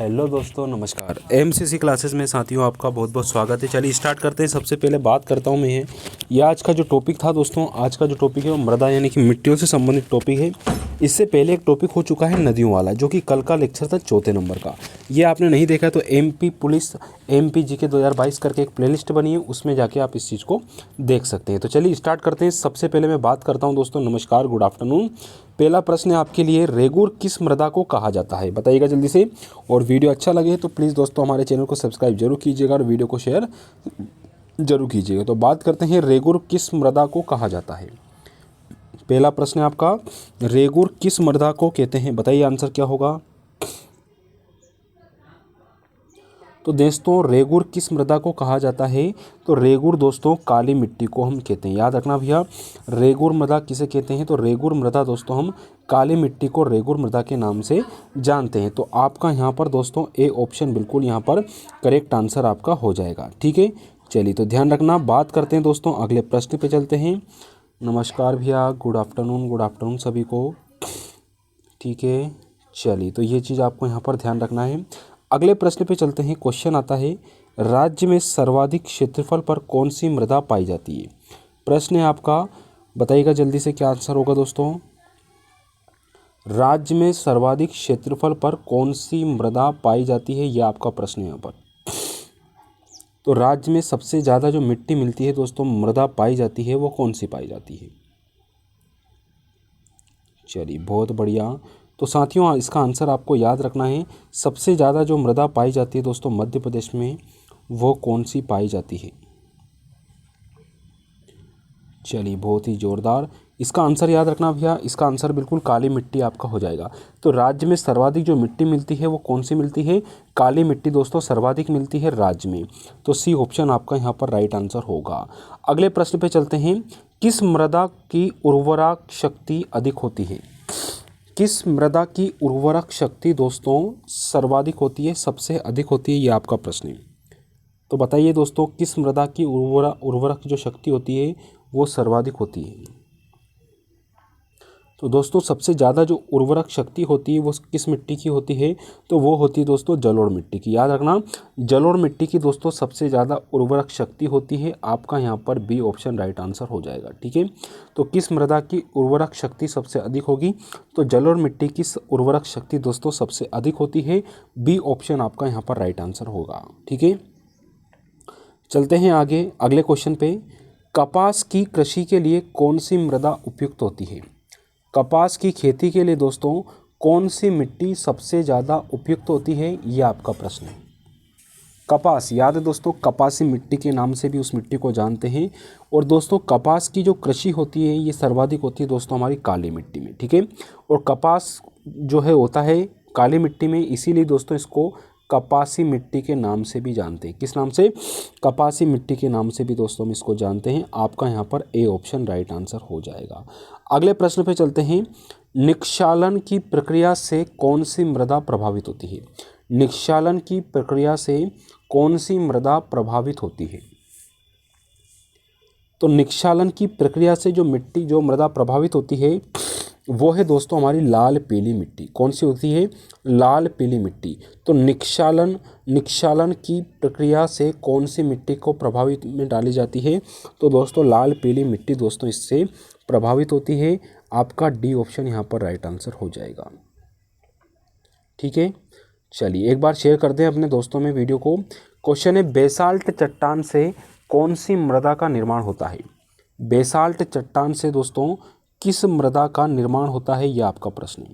Hello दोस्तों, नमस्कार। MCC classes में साथियों आपका बहुत बहुत स्वागत है। चलिए स्टार्ट करते हैं। सबसे पहले बात करता हूँ मैं ये आज का जो टॉपिक था दोस्तों, आज का जो टॉपिक है वो मृदा यानी कि मिट्टियों से संबंधित टॉपिक है। इससे पहले एक टॉपिक हो चुका है नदियों वाला, जो कि कल का लेक्चर था चौथे नंबर का। ये आपने नहीं देखा तो एमपी पुलिस एमपी जीके 2022 करके एक प्लेलिस्ट बनी है, उसमें जाके आप इस चीज़ को देख सकते हैं। तो चलिए स्टार्ट करते हैं। सबसे पहले मैं बात करता हूँ दोस्तों, नमस्कार, गुड आफ्टरनून। पहला प्रश्न है आपके लिए, रेगुर किस मृदा को कहा जाता है? बताइएगा जल्दी से। और वीडियो अच्छा लगे तो प्लीज़ दोस्तों हमारे चैनल को सब्सक्राइब जरूर कीजिएगा और वीडियो को शेयर जरूर कीजिएगा। तो बात करते हैं, रेगुर किस मृदा को कहा जाता है? पहला प्रश्न है आपका, रेगुर किस मृदा को कहते हैं? बताइए आंसर क्या होगा। तो दोस्तों रेगुर किस मृदा को कहा जाता है? तो रेगुर दोस्तों काली मिट्टी को हम कहते हैं। याद रखना भैया, रेगुर मृदा किसे कहते हैं? तो रेगुर मृदा दोस्तों हम काली मिट्टी को रेगुर मृदा के नाम से जानते हैं। तो आपका यहाँ पर दोस्तों ए ऑप्शन बिल्कुल यहाँ पर करेक्ट आंसर आपका हो जाएगा। ठीक है, चलिए तो ध्यान रखना। बात करते हैं दोस्तों, अगले प्रश्न पे चलते हैं। नमस्कार भैया, गुड आफ्टरनून सभी को। ठीक है, चलिए तो ये चीज़ आपको यहाँ पर ध्यान रखना है। अगले प्रश्न पे चलते हैं। क्वेश्चन आता है, राज्य में सर्वाधिक क्षेत्रफल पर कौन सी मृदा पाई जाती है? प्रश्न है आपका, बताइएगा जल्दी से क्या आंसर होगा दोस्तों। राज्य में सर्वाधिक क्षेत्रफल पर कौन सी मृदा पाई जाती है, यह आपका प्रश्न है यहाँ पर। तो राज्य में सबसे ज़्यादा जो मिट्टी मिलती है दोस्तों, मृदा पाई जाती है, वो कौन सी पाई जाती है? चलिए बहुत बढ़िया। तो साथियों इसका आंसर आपको याद रखना है। सबसे ज़्यादा जो मृदा पाई जाती है दोस्तों मध्य प्रदेश में, वो कौन सी पाई जाती है? चलिए बहुत ही ज़ोरदार। इसका आंसर याद रखना भैया, इसका आंसर बिल्कुल काली मिट्टी आपका हो जाएगा। तो राज्य में सर्वाधिक जो मिट्टी मिलती है वो कौन सी मिलती है? काली मिट्टी दोस्तों सर्वाधिक मिलती है राज्य में। तो सी ऑप्शन आपका यहाँ पर राइट आंसर होगा। अगले प्रश्न पे चलते हैं, किस मृदा की उर्वरक शक्ति अधिक होती है? किस मृदा की उर्वरक शक्ति दोस्तों सर्वाधिक होती है, सबसे अधिक होती है, ये आपका प्रश्न है। तो बताइए दोस्तों, किस मृदा की उर्वरक जो शक्ति होती है वो सर्वाधिक होती है? तो दोस्तों सबसे ज़्यादा जो उर्वरक शक्ति होती है वो किस मिट्टी की होती है? तो वो होती है दोस्तों जलोढ़ मिट्टी की। याद रखना, जलोढ़ मिट्टी की दोस्तों सबसे ज़्यादा उर्वरक शक्ति होती है। आपका यहाँ पर बी ऑप्शन राइट आंसर हो जाएगा। ठीक है, तो किस मृदा की उर्वरक शक्ति सबसे अधिक होगी? तो जलोढ़ मिट्टी की उर्वरक शक्ति दोस्तों सबसे अधिक होती है। बी ऑप्शन आपका यहाँ पर राइट आंसर होगा। ठीक है, चलते हैं आगे अगले क्वेश्चन पे। कपास की कृषि के लिए कौन सी मृदा उपयुक्त होती है? कपास की खेती के लिए दोस्तों कौन सी मिट्टी सबसे ज़्यादा उपयुक्त होती है, ये आपका प्रश्न है। कपास, याद है दोस्तों, कपासी मिट्टी के नाम से भी उस मिट्टी को जानते हैं। और दोस्तों कपास की जो कृषि होती है ये सर्वाधिक होती है दोस्तों हमारी काली मिट्टी में। ठीक है, और कपास जो है होता है काली मिट्टी में, इसीलिए दोस्तों इसको कपासी मिट्टी के नाम से भी जानते हैं। किस नाम से? कपासी मिट्टी के नाम से भी दोस्तों हम इसको जानते हैं। आपका यहाँ पर ए ऑप्शन राइट आंसर हो जाएगा। अगले प्रश्न पे चलते हैं, निक्षालन की प्रक्रिया से कौन सी मृदा प्रभावित होती है? निक्षालन की प्रक्रिया से कौन सी मृदा प्रभावित होती है? तो निक्षालन की प्रक्रिया से जो मृदा प्रभावित होती है वो है दोस्तों हमारी लाल पीली मिट्टी। कौन सी होती है? लाल पीली मिट्टी। तो निक्षालन की प्रक्रिया से कौन सी मिट्टी को प्रभावित में डाली जाती है? तो दोस्तों लाल पीली मिट्टी दोस्तों इससे प्रभावित होती है। आपका डी ऑप्शन यहाँ पर राइट आंसर हो जाएगा। ठीक है, चलिए एक बार शेयर कर दें अपने दोस्तों में वीडियो को। क्वेश्चन है, बेसाल्ट चट्टान से कौन सी मृदा का निर्माण होता है? बेसाल्ट चट्टान से दोस्तों किस मृदा का निर्माण होता है, यह आपका प्रश्न है।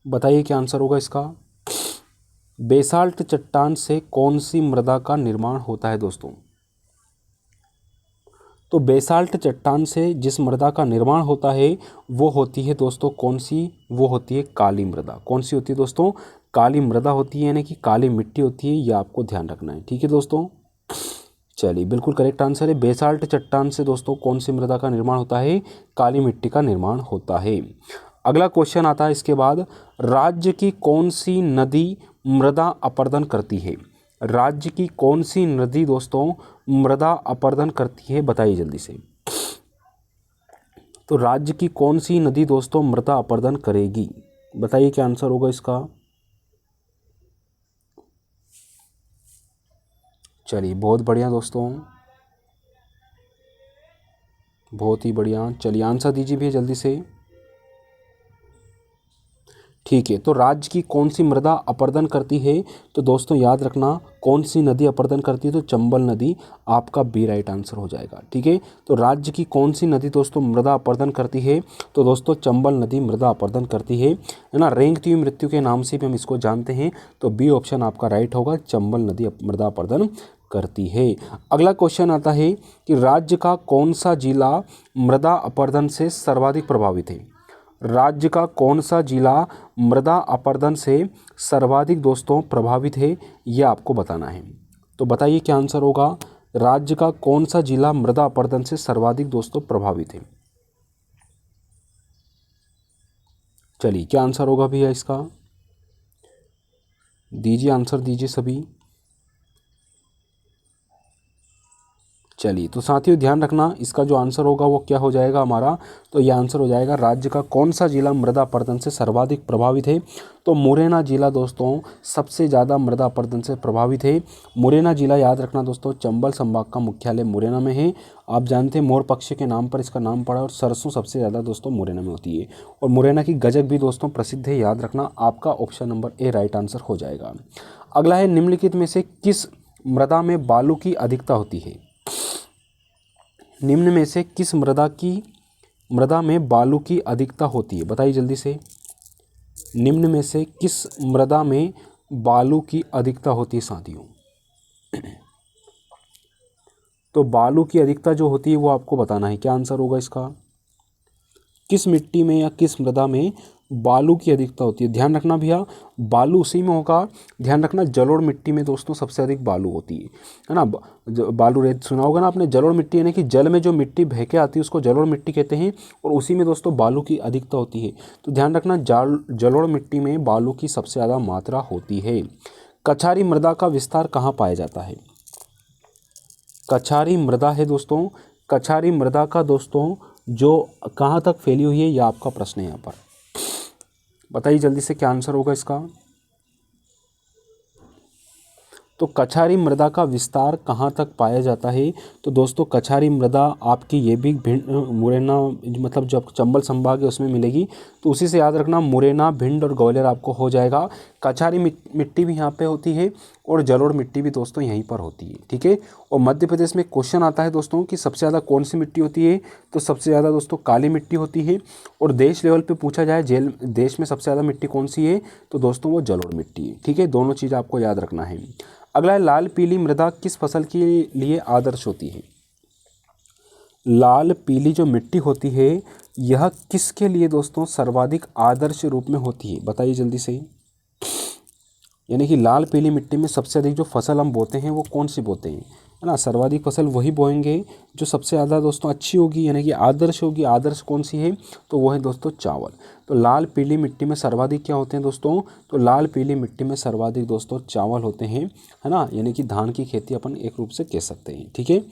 बताइए क्या आंसर होगा इसका। बेसाल्ट चट्टान से कौन सी मृदा का निर्माण होता है दोस्तों? तो बेसाल्ट चट्टान से जिस मृदा का निर्माण होता है वो होती है दोस्तों कौन सी? वो होती है काली मृदा। कौन सी होती है दोस्तों? काली मृदा होती है, यानी कि काली मिट्टी होती है। यह आपको ध्यान रखना है। ठीक है दोस्तों, चलिए बिल्कुल करेक्ट आंसर है। बेसाल्ट चट्टान से दोस्तों कौन सी मृदा का निर्माण होता है? काली मिट्टी का निर्माण होता है। अगला क्वेश्चन आता है इसके बाद, राज्य की कौन सी नदी मृदा अपरदन करती है? राज्य की कौन सी नदी दोस्तों मृदा अपरदन करती है? बताइए जल्दी से। तो राज्य की कौन सी नदी दोस्तों मृदा अपरदन करेगी? बताइए क्या आंसर होगा इसका। चलिए बहुत बढ़िया दोस्तों, बहुत ही बढ़िया। चलिए आंसर दीजिए भैया जल्दी से। ठीक है, तो राज्य की कौन सी मृदा अपरदन करती है? तो दोस्तों याद रखना, कौन सी नदी अपरदन करती है? तो चंबल नदी आपका बी राइट आंसर हो जाएगा। ठीक है, तो राज्य की कौन सी नदी दोस्तों मृदा अपरदन करती है? तो दोस्तों चंबल नदी मृदा अपरदन करती है ना। रेंगती हुई मृत्यु के नाम से भी हम इसको जानते हैं, तो बी ऑप्शन आपका राइट होगा, चंबल नदी मृदा अपरदन करती है। अगला क्वेश्चन आता है कि राज्य का कौन सा जिला मृदा अपरदन से सर्वाधिक प्रभावित है? राज्य का कौन सा जिला मृदा अपरदन से सर्वाधिक दोस्तों प्रभावित है, यह आपको बताना है। तो बताइए क्या आंसर होगा। राज्य का कौन सा जिला मृदा अपरदन से सर्वाधिक दोस्तों प्रभावित है? चलिए क्या आंसर होगा भैया इसका, दीजिए आंसर दीजिए सभी। चलिए तो साथियों ध्यान रखना, इसका जो आंसर होगा वो क्या हो जाएगा हमारा। तो ये आंसर हो जाएगा, राज्य का कौन सा जिला मृदा अपरदन से सर्वाधिक प्रभावित है? तो मुरैना जिला दोस्तों सबसे ज़्यादा मृदा अपरदन से प्रभावित है। मुरैना जिला याद रखना दोस्तों, चंबल संभाग का मुख्यालय मुरैना में है। आप जानते हैं मोर पक्षी के नाम पर इसका नाम पड़ा, और सरसों सबसे ज़्यादा दोस्तों मुरैना में होती है। और मुरैना की गजक भी दोस्तों प्रसिद्ध है, याद रखना। आपका option number A right answer हो जाएगा। अगला है, निम्नलिखित में से किस मृदा में बालू की अधिकता होती है? निम्न में से किस मृदा में बालू की अधिकता होती है? बताइए जल्दी से। निम्न में से किस मृदा में बालू की अधिकता होती है साथियों? तो बालू की अधिकता जो होती है वो आपको बताना है, क्या आंसर होगा इसका। किस मिट्टी में या किस मृदा में बालू की अधिकता होती है? ध्यान रखना भैया, बालू उसी में होगा। ध्यान रखना, जलोढ़ मिट्टी में दोस्तों सबसे अधिक बालू होती है ना। बालू रेत सुना होगा ना आपने। जलोढ़ मिट्टी यानी कि जल में जो मिट्टी बह के आती है उसको जलोढ़ मिट्टी कहते हैं, और उसी में दोस्तों बालू की अधिकता होती है। तो ध्यान रखना, जलोढ़ मिट्टी में बालू की सबसे ज़्यादा मात्रा होती है। कछारी मृदा का विस्तार कहाँ पाया जाता है? कछारी मृदा है दोस्तों, कछारी मृदा का दोस्तों जो कहाँ तक फैली हुई है, यह आपका प्रश्न है यहाँ पर। बताइए जल्दी से क्या आंसर होगा इसका। तो कछारी मृदा का विस्तार कहाँ तक पाया जाता है? तो दोस्तों कछारी मृदा आपकी ये भी भिंड मुरैना, मतलब जब चंबल संभाग है उसमें मिलेगी। तो उसी से याद रखना, मुरैना, भिंड और ग्वालियर आपको हो जाएगा। कछारी मिट्टी भी यहाँ पे होती है, और जलोढ़ मिट्टी भी दोस्तों यहीं पर होती है। ठीक है, और मध्य प्रदेश में क्वेश्चन आता है दोस्तों कि सबसे ज़्यादा कौन सी मिट्टी होती है? तो सबसे ज़्यादा दोस्तों काली मिट्टी होती है। और देश लेवल पे पूछा जाए देश में सबसे ज़्यादा मिट्टी कौन सी है? तो दोस्तों वो जलोढ़ मिट्टी है। ठीक है, दोनों चीज़ आपको याद रखना है। अगला है, लाल पीली मृदा किस फसल के लिए आदर्श होती है? लाल पीली जो मिट्टी होती है यह किसके लिए दोस्तों सर्वाधिक आदर्श रूप में होती है? बताइए जल्दी से। यानी कि लाल पीली मिट्टी में सबसे अधिक जो फसल हम बोते हैं वो कौन सी बोते हैं, है ना। सर्वाधिक फसल वही बोएंगे जो सबसे ज़्यादा दोस्तों अच्छी होगी, यानी कि आदर्श होगी। आदर्श कौन सी है? तो वो है दोस्तों चावल। तो लाल पीली मिट्टी में सर्वाधिक क्या होते हैं दोस्तों? तो लाल पीली मिट्टी में सर्वाधिक दोस्तों चावल होते हैं, है ना। यानी कि धान की खेती अपन एक रूप से कह सकते हैं। ठीक है,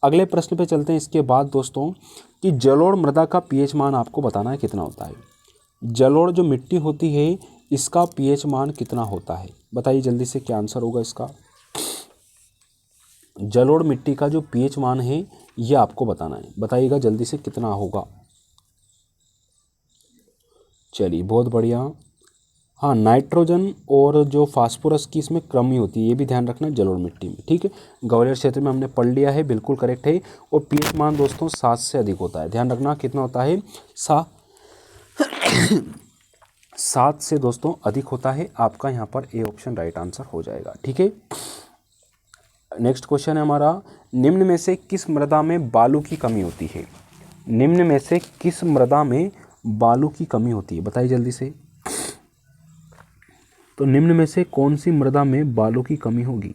अगले प्रश्न पे चलते हैं इसके बाद दोस्तों, कि जलोढ़ मृदा का पीएच मान आपको बताना है कितना होता है। जलोढ़ जो मिट्टी होती है इसका पीएच मान कितना होता है? बताइए जल्दी से क्या आंसर होगा इसका। जलोढ़ मिट्टी का जो पीएच मान है ये आपको बताना है, बताइएगा जल्दी से कितना होगा। चलिए बहुत बढ़िया। हाँ, नाइट्रोजन और जो फास्फोरस की इसमें कमी होती है, ये भी ध्यान रखना जलोढ़ मिट्टी में। ठीक है, ग्वालियर क्षेत्र में हमने पढ़ लिया है, बिल्कुल करेक्ट है। और पीएच मान दोस्तों 7 से अधिक होता है। ध्यान रखना कितना होता है, 7 से दोस्तों अधिक होता है। आपका यहाँ पर ए ऑप्शन राइट आंसर हो जाएगा। ठीक है, नेक्स्ट क्वेश्चन है हमारा, निम्न में से किस मृदा में बालू की कमी होती है? निम्न में से किस मृदा में बालू की कमी होती है? बताइए जल्दी से। तो निम्न में से कौन सी मृदा में बालू की कमी होगी?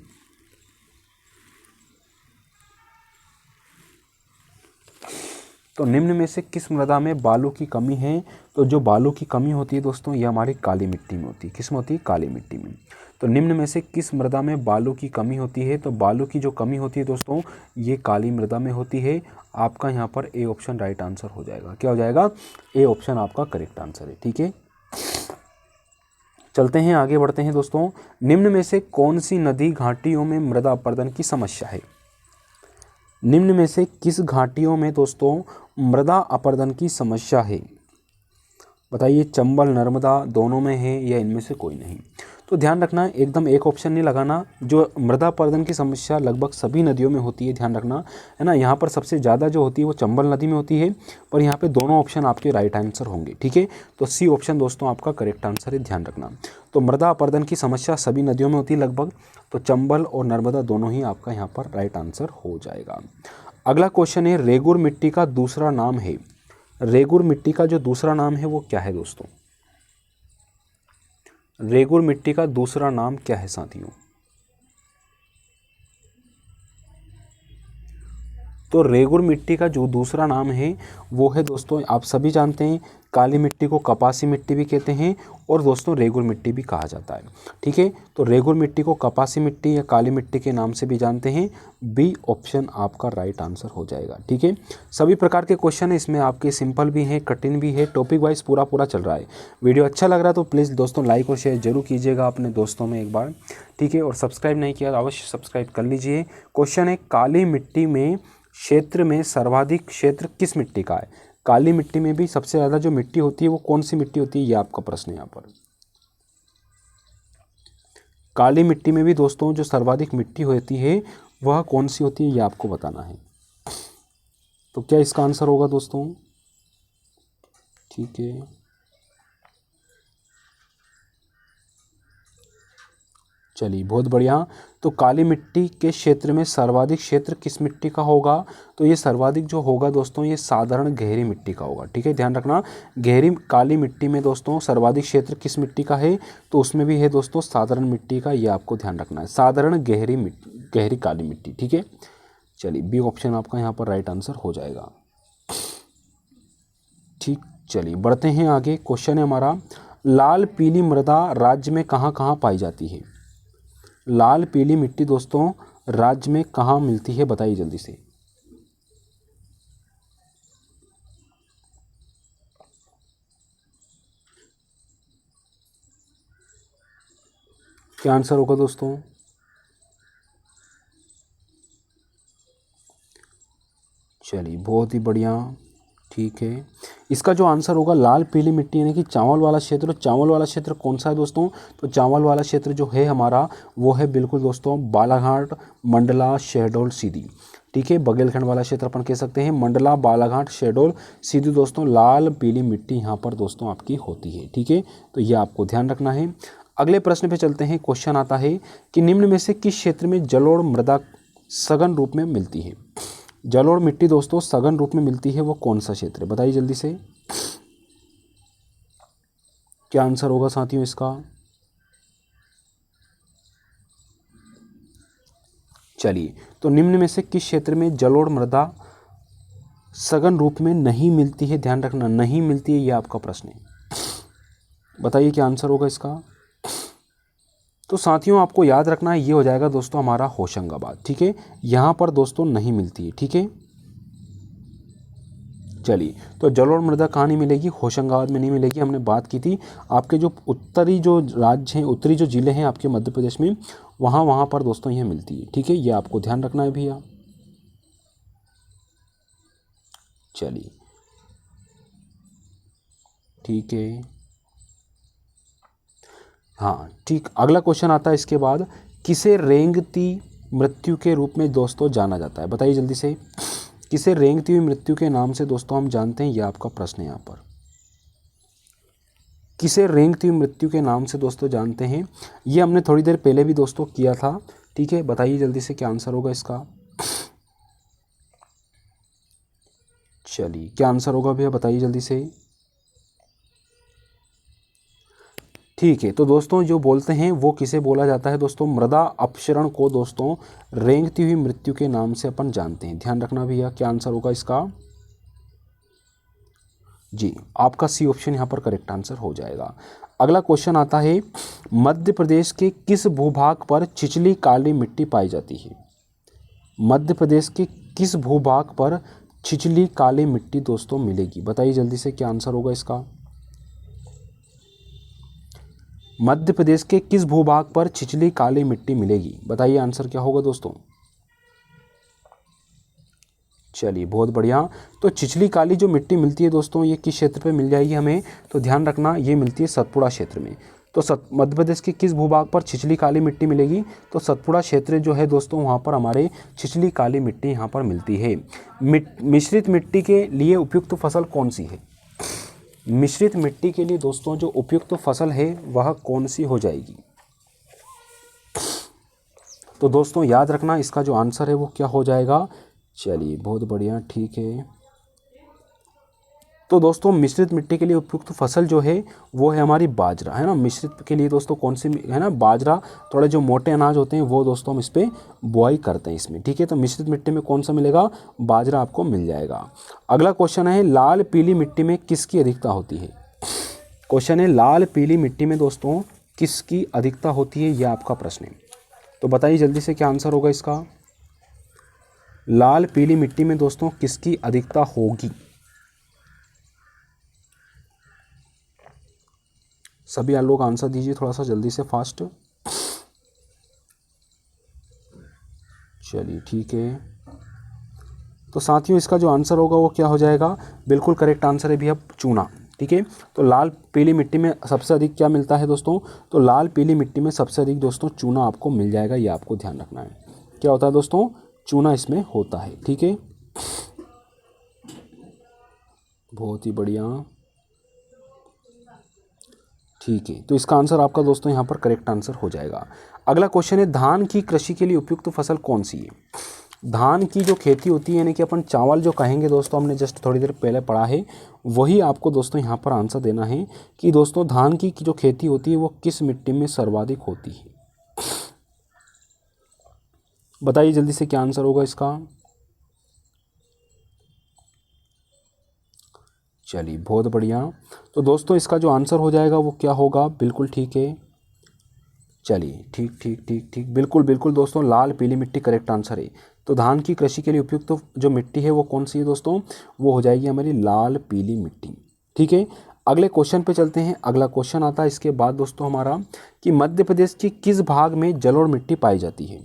तो निम्न में से किस मृदा में बालू की कमी है? तो जो बालू की कमी होती है दोस्तों ये हमारी काली मिट्टी में होती है। किस में होती है? काली मिट्टी में। तो निम्न में से किस मृदा में बालू की कमी होती है? तो बालू की जो कमी होती है दोस्तों ये काली मृदा में होती है। आपका यहाँ पर ए ऑप्शन राइट आंसर हो जाएगा। क्या हो जाएगा? ए ऑप्शन आपका करेक्ट आंसर है। ठीक है, चलते हैं आगे बढ़ते हैं दोस्तों। निम्न में से कौन सी नदी घाटियों में मृदा अपरदन की समस्या है? निम्न में से किस घाटियों में दोस्तों मृदा अपरदन की समस्या है? बताइए, चंबल, नर्मदा दोनों में है या इनमें से कोई नहीं? तो ध्यान रखना, एकदम एक ऑप्शन नहीं लगाना। जो मृदा अपरदन की समस्या लगभग सभी नदियों में होती है, ध्यान रखना है ना। यहाँ पर सबसे ज़्यादा जो होती है वो चंबल नदी में होती है, पर यहाँ पे दोनों ऑप्शन आपके राइट आंसर होंगे, ठीक है। तो सी ऑप्शन दोस्तों आपका करेक्ट आंसर है, ध्यान रखना। तो मृदा अपरदन की समस्या सभी नदियों में होती है लगभग, तो चंबल और नर्मदा दोनों ही आपका यहाँ पर राइट आंसर हो जाएगा। अगला क्वेश्चन है, रेगुर मिट्टी का दूसरा नाम है। रेगुर मिट्टी का जो दूसरा नाम है वो क्या है दोस्तों? रेगुर मिट्टी का दूसरा नाम क्या है साथियों? तो रेगुर मिट्टी का जो दूसरा नाम है वो है दोस्तों, आप सभी जानते हैं, काली मिट्टी को कपासी मिट्टी भी कहते हैं और दोस्तों रेगुर मिट्टी भी कहा जाता है, ठीक है। तो रेगुर मिट्टी को कपासी मिट्टी या काली मिट्टी के नाम से भी जानते हैं। बी ऑप्शन आपका राइट आंसर हो जाएगा, ठीक है। सभी प्रकार के क्वेश्चन है इसमें, आपके सिंपल भी हैं, कठिन भी है, टॉपिक वाइज पूरा चल रहा है। वीडियो अच्छा लग रहा है तो प्लीज़ दोस्तों लाइक और शेयर जरूर कीजिएगा अपने दोस्तों में एक बार, ठीक है। और सब्सक्राइब नहीं किया तो अवश्य सब्सक्राइब कर लीजिए। क्वेश्चन है, काली मिट्टी में क्षेत्र में सर्वाधिक क्षेत्र किस मिट्टी का है? काली मिट्टी में भी सबसे ज़्यादा जो मिट्टी होती है वो कौन सी मिट्टी होती है, ये आपका प्रश्न है यहाँ पर। काली मिट्टी में भी दोस्तों जो सर्वाधिक मिट्टी होती है वह कौन सी होती है, ये आपको बताना है। तो क्या इसका आंसर होगा दोस्तों? ठीक है, चलिए बहुत बढ़िया। तो काली मिट्टी के क्षेत्र में सर्वाधिक क्षेत्र किस मिट्टी का होगा? तो ये सर्वाधिक जो होगा दोस्तों ये साधारण गहरी मिट्टी का होगा, ठीक है, ध्यान रखना। गहरी काली मिट्टी में दोस्तों सर्वाधिक क्षेत्र किस मिट्टी का है? तो उसमें भी है दोस्तों साधारण मिट्टी का, ये आपको ध्यान रखना है, साधारण गहरी काली मिट्टी, ठीक है। चलिए बी ऑप्शन आपका यहाँ पर राइट आंसर हो जाएगा, ठीक। चलिए बढ़ते हैं आगे। क्वेश्चन है हमारा, लाल पीली मृदा राज्य में कहाँ कहाँ पाई जाती है? लाल पीली मिट्टी दोस्तों राज्य में कहाँ मिलती है, बताइए जल्दी से। क्या आंसर होगा दोस्तों? चलिए बहुत ही बढ़िया, ठीक है। इसका जो आंसर होगा लाल पीली मिट्टी यानी कि चावल वाला क्षेत्र। चावल वाला क्षेत्र कौन सा है दोस्तों? तो चावल वाला क्षेत्र जो है हमारा वो है बिल्कुल दोस्तों बालाघाट, मंडला, शहडोल, सीधी, ठीक है। बघेलखंड वाला क्षेत्र अपन कह सकते हैं, मंडला, बालाघाट, शहडोल, सीधी दोस्तों लाल पीली मिट्टी यहाँ पर दोस्तों आपकी होती है, ठीक है। तो ये आपको ध्यान रखना है। अगले प्रश्न पे चलते हैं। क्वेश्चन आता है कि निम्न में से किस क्षेत्र में जलोढ़ मृदा सघन रूप में मिलती है? जलोढ़ मिट्टी दोस्तों सघन रूप में मिलती है, वो कौन सा क्षेत्र है, बताइए जल्दी से। क्या आंसर होगा साथियों इसका? चलिए, तो निम्न में से किस क्षेत्र में जलोढ़ मृदा सघन रूप में नहीं मिलती है? ध्यान रखना, नहीं मिलती है, ये आपका प्रश्न है, बताइए क्या आंसर होगा इसका। तो साथियों आपको याद रखना है, ये हो जाएगा दोस्तों हमारा होशंगाबाद, ठीक है। यहाँ पर दोस्तों नहीं मिलती है, ठीक है। चलिए, तो जलोढ़ मृदा कहाँ नहीं मिलेगी? होशंगाबाद में नहीं मिलेगी, हमने बात की थी। आपके जो उत्तरी जो राज्य हैं, उत्तरी जो ज़िले हैं आपके मध्य प्रदेश में, वहाँ पर दोस्तों यह मिलती है, ठीक है। ये आपको ध्यान रखना है भैया। चलिए ठीक है, हाँ ठीक। अगला क्वेश्चन आता है इसके बाद, किसे रेंगती मृत्यु के रूप में दोस्तों जाना जाता है? बताइए जल्दी से, किसे रेंगती हुई मृत्यु के नाम से दोस्तों हम जानते हैं? यह आपका प्रश्न है यहाँ पर। किसे रेंगती हुई मृत्यु के नाम से दोस्तों जानते हैं? ये हमने थोड़ी देर पहले भी दोस्तों किया था, ठीक है। बताइए जल्दी से क्या आंसर होगा इसका। चलिए, क्या आंसर होगा भैया, बताइए जल्दी से। ठीक है, तो दोस्तों जो बोलते हैं वो किसे बोला जाता है दोस्तों? मृदा अपक्षरण को दोस्तों रेंगती हुई मृत्यु के नाम से अपन जानते हैं, ध्यान रखना भैया। क्या आंसर होगा इसका? जी, आपका सी ऑप्शन यहाँ पर करेक्ट आंसर हो जाएगा। अगला क्वेश्चन आता है, मध्य प्रदेश के किस भूभाग पर छिछली काली मिट्टी पाई जाती है? मध्य प्रदेश के किस भूभाग पर छिछली काली मिट्टी दोस्तों मिलेगी? बताइए जल्दी से क्या आंसर होगा इसका। मध्य प्रदेश के किस भूभाग पर छिछली काली मिट्टी मिलेगी? बताइए आंसर क्या होगा दोस्तों। चलिए बहुत बढ़िया। तो छिछली काली जो मिट्टी मिलती है दोस्तों, ये किस क्षेत्र पे मिल जाएगी हमें? तो ध्यान रखना, ये मिलती है सतपुड़ा क्षेत्र में। तो मध्य प्रदेश के किस भूभाग पर छिछली काली मिट्टी मिलेगी? तो सतपुड़ा क्षेत्र जो है दोस्तों, वहाँ पर हमारे छिछली काली मिट्टी यहाँ पर मिलती है। मिश्रित मिट्टी के लिए उपयुक्त फसल कौन सी है? मिश्रित मिट्टी के लिए दोस्तों जो उपयुक्त फसल है वह कौन सी हो जाएगी? तो दोस्तों याद रखना, इसका जो आंसर है वो क्या हो जाएगा? चलिए बहुत बढ़िया, ठीक है। तो दोस्तों मिश्रित मिट्टी के लिए उपयुक्त फसल जो है वो है हमारी बाजरा, है ना। मिश्रित के लिए दोस्तों कौन सी है ना, बाजरा। थोड़े जो मोटे अनाज होते हैं वो दोस्तों हम इस पर बुआई करते हैं इसमें, ठीक है। तो मिश्रित मिट्टी में कौन सा मिलेगा? बाजरा आपको मिल जाएगा। अगला क्वेश्चन है, लाल पीली मिट्टी में किसकी अधिकता होती है? क्वेश्चन है, लाल पीली मिट्टी में दोस्तों किसकी अधिकता होती है, यह आपका प्रश्न है। तो बताइए जल्दी से क्या आंसर होगा इसका। लाल पीली मिट्टी में दोस्तों किसकी अधिकता होगी? सभी आप लोग आंसर दीजिए थोड़ा सा जल्दी से, फास्ट। चलिए ठीक है। तो साथियों इसका जो आंसर होगा वो क्या हो जाएगा? बिल्कुल करेक्ट आंसर है भैया, चूना, ठीक है। तो लाल पीली मिट्टी में सबसे अधिक क्या मिलता है दोस्तों? तो लाल पीली मिट्टी में सबसे अधिक दोस्तों चूना आपको मिल जाएगा, ये आपको ध्यान रखना है। क्या होता है दोस्तों? चूना इसमें होता है, ठीक है। बहुत ही बढ़िया, ठीक है। तो इसका आंसर आपका दोस्तों यहाँ पर करेक्ट आंसर हो जाएगा। अगला क्वेश्चन है, धान की कृषि के लिए उपयुक्त फसल कौन सी है? धान की जो खेती होती है, यानी कि अपन चावल जो कहेंगे दोस्तों, हमने जस्ट थोड़ी देर पहले पढ़ा है, वही आपको दोस्तों यहाँ पर आंसर देना है कि दोस्तों धान की जो खेती होती है वो किस मिट्टी में सर्वाधिक होती है? बताइए जल्दी से क्या आंसर होगा इसका। चलिए बहुत बढ़िया। तो दोस्तों इसका जो आंसर हो जाएगा वो क्या होगा? बिल्कुल ठीक है। चलिए ठीक ठीक ठीक ठीक, बिल्कुल बिल्कुल दोस्तों, लाल पीली मिट्टी करेक्ट आंसर है। तो धान की कृषि के लिए उपयुक्त तो जो मिट्टी है वो कौन सी है दोस्तों? वो हो जाएगी हमारी लाल पीली मिट्टी, ठीक है। अगले क्वेश्चन पे चलते हैं। अगला क्वेश्चन आता है इसके बाद दोस्तों हमारा कि मध्य प्रदेश के किस भाग में जलोढ़ मिट्टी पाई जाती है?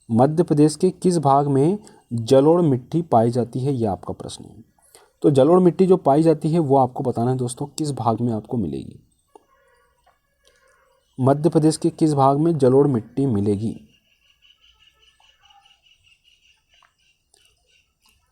मध्य प्रदेश के किस भाग में जलोढ़ मिट्टी पाई जाती है, यह आपका प्रश्न है। तो जलोढ़ मिट्टी जो पाई जाती है वो आपको बताना है दोस्तों किस भाग में आपको मिलेगी। मध्य प्रदेश के किस भाग में जलोढ़ मिट्टी मिलेगी?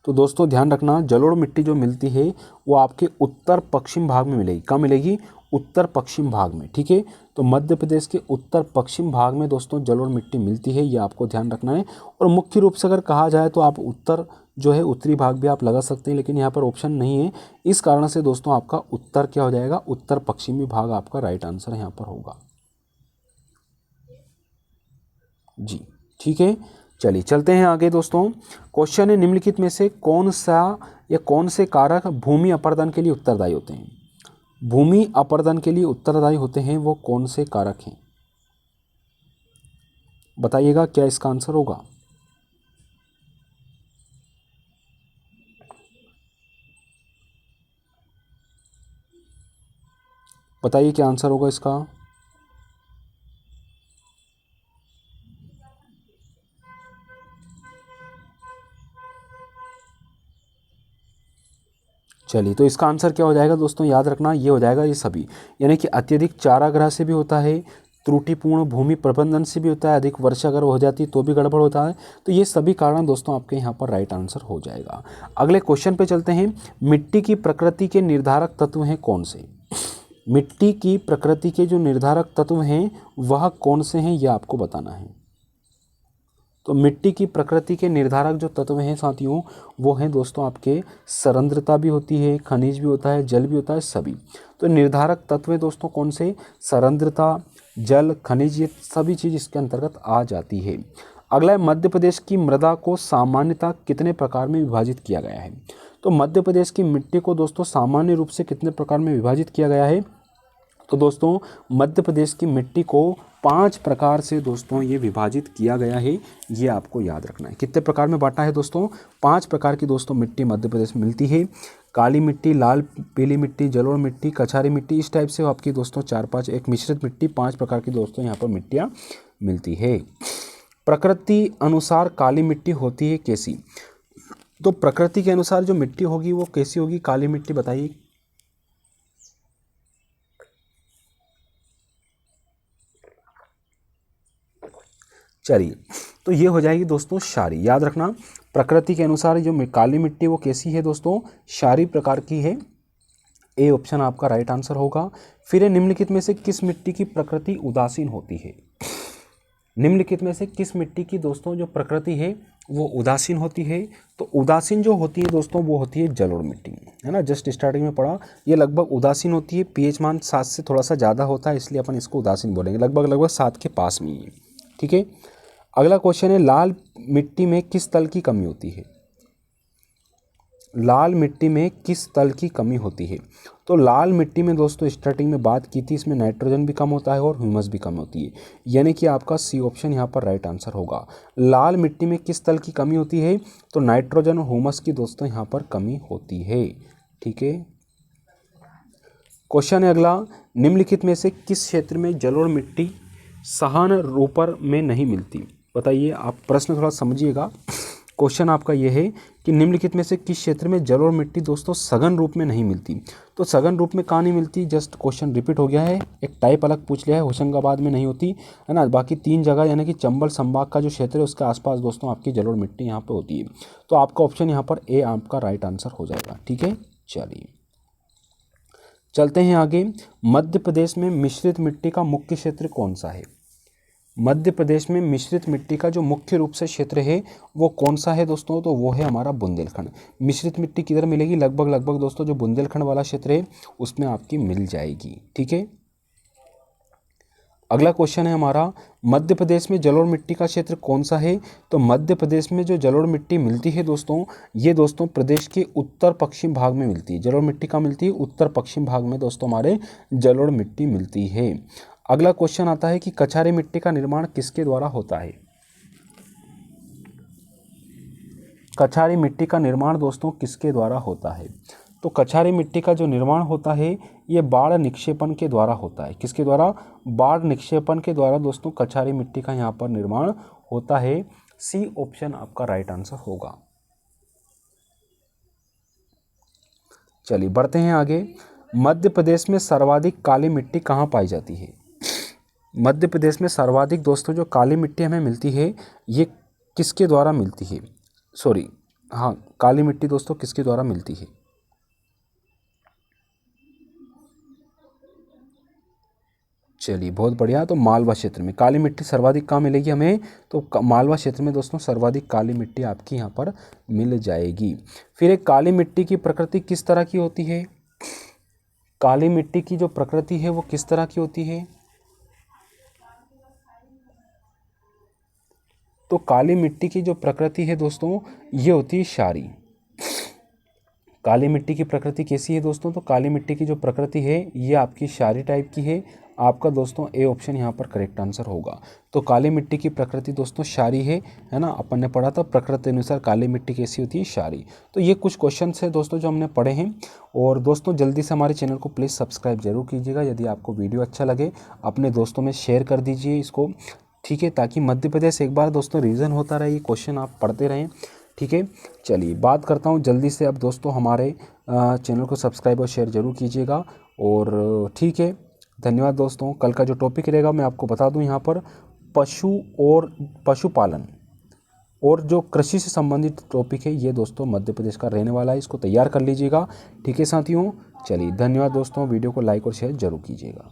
तो दोस्तों ध्यान रखना, जलोढ़ मिट्टी जो मिलती है वो आपके उत्तर पश्चिम भाग में मिलेगी। कहाँ मिलेगी? उत्तर पश्चिम भाग में, ठीक है। तो मध्य प्रदेश के उत्तर पश्चिम भाग में दोस्तों जलोढ़ मिट्टी मिलती है, ये आपको ध्यान रखना है। और मुख्य रूप से अगर कहा जाए तो आप उत्तर जो है उत्तरी भाग भी आप लगा सकते हैं, लेकिन यहाँ पर ऑप्शन नहीं है, इस कारण से दोस्तों आपका उत्तर क्या हो जाएगा? उत्तर पश्चिमी भाग आपका राइट आंसर यहाँ पर होगा जी, ठीक है। चलिए चलते हैं आगे दोस्तों। क्वेश्चन है, निम्नलिखित में से कौन सा या कौन से कारक भूमि अपर्दन के लिए उत्तरदायी होते हैं? भूमि अपर्दन के लिए उत्तरदायी होते हैं वो कौन से कारक हैं? बताइएगा क्या इसका आंसर होगा। बताइए क्या आंसर होगा इसका। चलिए तो इसका आंसर क्या हो जाएगा दोस्तों, याद रखना, ये हो जाएगा ये सभी, यानी कि अत्यधिक चारागाह से भी होता है, त्रुटिपूर्ण भूमि प्रबंधन से भी होता है, अधिक वर्षा अगर हो जाती है तो भी गड़बड़ होता है। तो ये सभी कारण दोस्तों आपके यहाँ पर राइट आंसर हो जाएगा। अगले क्वेश्चन पे चलते हैं। मिट्टी की प्रकृति के निर्धारक तत्व हैं कौन से? मिट्टी की प्रकृति के जो निर्धारक तत्व हैं वह कौन से हैं, यह आपको बताना है। तो मिट्टी की प्रकृति के निर्धारक जो तत्व हैं साथियों, वो हैं दोस्तों आपके सरंध्रता भी होती है, खनिज भी होता है, जल भी होता है, सभी। तो निर्धारक तत्व हैं दोस्तों कौन से? सरंध्रता, जल, खनिज, ये सभी चीज़ इसके अंतर्गत आ जाती है। अगला है, मध्य प्रदेश की मृदा को सामान्यतः कितने प्रकार में विभाजित किया गया है? तो मध्य प्रदेश की मिट्टी को दोस्तों सामान्य रूप से कितने प्रकार में विभाजित किया गया है? तो दोस्तों मध्य प्रदेश की मिट्टी को 5 प्रकार से दोस्तों ये विभाजित किया गया है, ये आपको याद रखना है। कितने प्रकार में बांटा है दोस्तों? 5 प्रकार की दोस्तों मिट्टी मध्य प्रदेश में मिलती है। काली मिट्टी, लाल पीली मिट्टी, जलोढ़ मिट्टी, कछारी मिट्टी, इस टाइप से आपकी दोस्तों 4-5 एक मिश्रित मिट्टी 5 प्रकार की दोस्तों यहाँ पर मिट्टियाँ मिलती है। प्रकृति अनुसार काली मिट्टी होती है कैसी? तो प्रकृति के अनुसार जो मिट्टी होगी वो कैसी होगी काली मिट्टी, बताइए। चलिए, तो ये हो जाएगी दोस्तों क्षारीय। याद रखना, प्रकृति के अनुसार जो काली मिट्टी वो कैसी है दोस्तों? क्षारीय प्रकार की है। ए ऑप्शन आपका राइट आंसर होगा। फिर निम्नलिखित में से किस मिट्टी की प्रकृति उदासीन होती है? निम्नलिखित में से किस मिट्टी की दोस्तों जो प्रकृति है वो उदासीन होती है? तो उदासीन जो होती है दोस्तों वो होती है जलोढ़ मिट्टी, है ना। जस्ट स्टार्टिंग में पढ़ा, ये लगभग उदासीन होती है। पीएच मान 7 से थोड़ा सा ज़्यादा होता है, इसलिए अपन इसको उदासीन बोलेंगे। लगभग 7 के पास में ही है, ठीक है। अगला क्वेश्चन है, लाल मिट्टी में किस तल की कमी होती है? लाल मिट्टी में किस तल की कमी होती है? तो लाल मिट्टी में दोस्तों स्टार्टिंग में बात की थी, इसमें नाइट्रोजन भी कम होता है और ह्यूमस भी कम होती है, यानी कि आपका सी ऑप्शन यहाँ पर राइट आंसर होगा। लाल मिट्टी में किस तल की कमी होती है? तो नाइट्रोजन और ह्यूमस की दोस्तों यहाँ पर कमी होती है, ठीक है। क्वेश्चन है अगला, निम्नलिखित में से किस क्षेत्र में जलोढ़ मिट्टी सघन रूप में नहीं मिलती? बताइए, आप प्रश्न थोड़ा समझिएगा। क्वेश्चन आपका यह है कि निम्नलिखित में से किस क्षेत्र में जलोढ़ मिट्टी दोस्तों सघन रूप में नहीं मिलती? तो सघन रूप में कहाँ नहीं मिलती? जस्ट क्वेश्चन रिपीट हो गया है, एक टाइप अलग पूछ लिया है। होशंगाबाद में नहीं होती है ना, बाकी 3 जगह यानी कि चंबल संभाग का जो क्षेत्र है उसके आसपास दोस्तों आपकी जलोढ़ मिट्टी यहाँ पे होती है। तो आपका ऑप्शन यहाँ पर ए आपका राइट आंसर हो जाएगा, ठीक है। चलिए चलते हैं आगे। मध्य प्रदेश में मिश्रित मिट्टी का मुख्य क्षेत्र कौन सा है? मध्य प्रदेश में मिश्रित मिट्टी का जो मुख्य रूप से क्षेत्र है वो कौन सा है दोस्तों? तो वो है हमारा बुंदेलखंड। मिश्रित मिट्टी किधर मिलेगी? लगभग दोस्तों जो बुंदेलखंड वाला क्षेत्र है उसमें आपकी मिल जाएगी, ठीक है। अगला क्वेश्चन है हमारा, मध्य प्रदेश में जलोढ़ मिट्टी का क्षेत्र कौन सा है? तो मध्य प्रदेश में जो जलोढ़ मिट्टी मिलती है दोस्तों, ये दोस्तों प्रदेश के उत्तर पश्चिम भाग में मिलती है। जलोढ़ मिट्टी का मिलती है उत्तर पश्चिम भाग में दोस्तों हमारे जलोढ़ मिट्टी मिलती है। अगला क्वेश्चन आता है कि कछारी मिट्टी का निर्माण किसके द्वारा होता है? कछारी मिट्टी का निर्माण दोस्तों किसके द्वारा होता है? तो कछारी मिट्टी का जो निर्माण होता है ये बाढ़ निक्षेपण के द्वारा होता है। किसके द्वारा? बाढ़ निक्षेपण के द्वारा दोस्तों कछारी मिट्टी का यहाँ पर निर्माण होता है। सी ऑप्शन आपका राइट आंसर होगा। चलिए बढ़ते हैं आगे। मध्य प्रदेश में सर्वाधिक काली मिट्टी कहाँ पाई जाती है? मध्य प्रदेश में सर्वाधिक दोस्तों जो काली मिट्टी हमें मिलती है ये किसके द्वारा मिलती है? काली मिट्टी दोस्तों किसके द्वारा मिलती है? चलिए बहुत बढ़िया। तो मालवा क्षेत्र में काली मिट्टी सर्वाधिक कहाँ मिलेगी हमें? तो मालवा क्षेत्र में दोस्तों सर्वाधिक काली मिट्टी आपकी यहाँ पर मिल जाएगी। फिर एक काली मिट्टी की प्रकृति किस तरह की होती है? काली मिट्टी की जो प्रकृति है वो किस तरह की होती है? तो काली मिट्टी की जो प्रकृति है दोस्तों ये होती है क्षारीय। काली मिट्टी की प्रकृति कैसी है दोस्तों? तो काली मिट्टी की जो प्रकृति है ये आपकी क्षारीय टाइप की है। आपका दोस्तों ए ऑप्शन यहाँ पर करेक्ट आंसर होगा। तो काली मिट्टी की प्रकृति दोस्तों क्षारीय है ना। अपन ने पढ़ा था प्रकृति अनुसार काली मिट्टी कैसी होती है? क्षारीय। तो ये कुछ क्वेश्चन है दोस्तों जो हमने पढ़े हैं। और दोस्तों जल्दी से हमारे चैनल को प्लीज़ सब्सक्राइब जरूर कीजिएगा। यदि आपको वीडियो अच्छा लगे अपने दोस्तों में शेयर कर दीजिए इसको, ठीक है, ताकि मध्य प्रदेश एक बार दोस्तों रिवीजन होता रहे, ये क्वेश्चन आप पढ़ते रहें, ठीक है। चलिए बात करता हूँ जल्दी से अब दोस्तों, हमारे चैनल को सब्सक्राइब और शेयर जरूर कीजिएगा। और ठीक है, धन्यवाद दोस्तों। कल का जो टॉपिक रहेगा मैं आपको बता दूं यहाँ पर, पशु और पशुपालन और जो कृषि से संबंधित टॉपिक है ये दोस्तों मध्य प्रदेश का रहने वाला है। इसको तैयार कर लीजिएगा, ठीक है साथियों। चलिए धन्यवाद दोस्तों, वीडियो को लाइक और शेयर जरूर कीजिएगा।